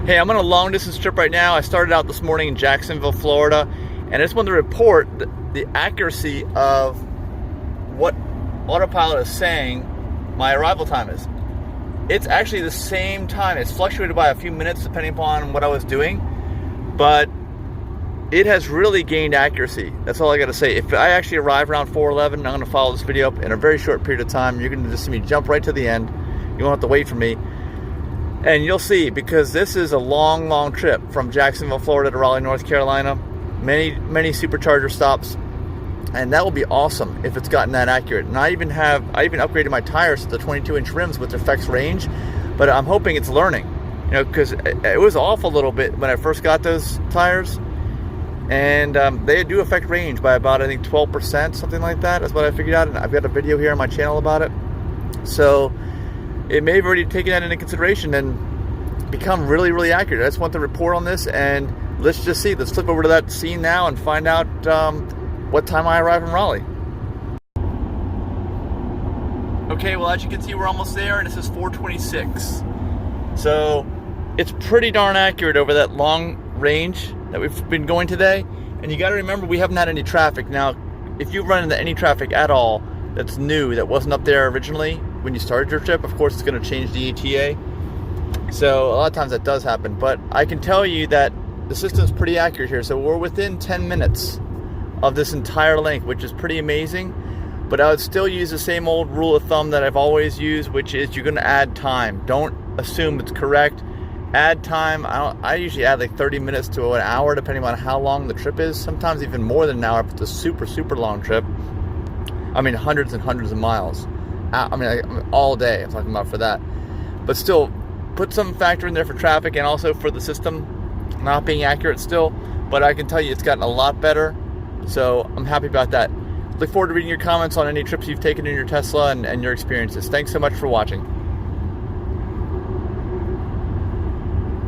Hey, I'm on a long distance trip right now. I started out this morning in Jacksonville, Florida, and I just wanted to report the accuracy of what autopilot is saying my arrival time is. It's actually the same time. It's fluctuated by a few minutes depending upon what I was doing, but it has really gained accuracy. That's all I got to say. If I actually arrive around 4:11, I'm going to follow this video up in a very short period of time. You're going to just see me jump right to the end. You won't have to wait for me. And you'll see, because this is a long, long trip from Jacksonville, Florida to Raleigh, North Carolina. Many supercharger stops. And that will be awesome if it's gotten that accurate. And I even upgraded my tires to the 22-inch rims, which affects range. But I'm hoping it's learning. You know, because it was off a little bit when I first got those tires. And they do affect range by about, I think, 12%, something like that. That's what I figured out. And I've got a video here on my channel about it. So it may have already taken that into consideration and become really, really accurate. I just want to report on this, and let's just see. Let's flip over to that scene now and find out what time I arrive in Raleigh. Okay, well, as you can see, we're almost there, and this is 4:26. So it's pretty darn accurate over that long range that we've been going today. And you got to remember, we haven't had any traffic. Now, if you run into any traffic at all that's new, that wasn't up there originally when you started your trip, of course it's going to change the ETA. So a lot of times that does happen, but I can tell you that the system's pretty accurate here. So we're within 10 minutes of this entire length, which is pretty amazing. But I would still use the same old rule of thumb that I've always used, which is you're going to add time. Don't assume it's correct. Add time. I usually add like 30 minutes to an hour, depending on how long the trip is. Sometimes even more than an hour if it's a super long trip. I mean, hundreds and hundreds of miles. I mean, all day I'm talking about for that. But still, put some factor in there for traffic and also for the system not being accurate still. But I can tell you it's gotten a lot better. So I'm happy about that. Look forward to reading your comments on any trips you've taken in your Tesla and your experiences. Thanks so much for watching.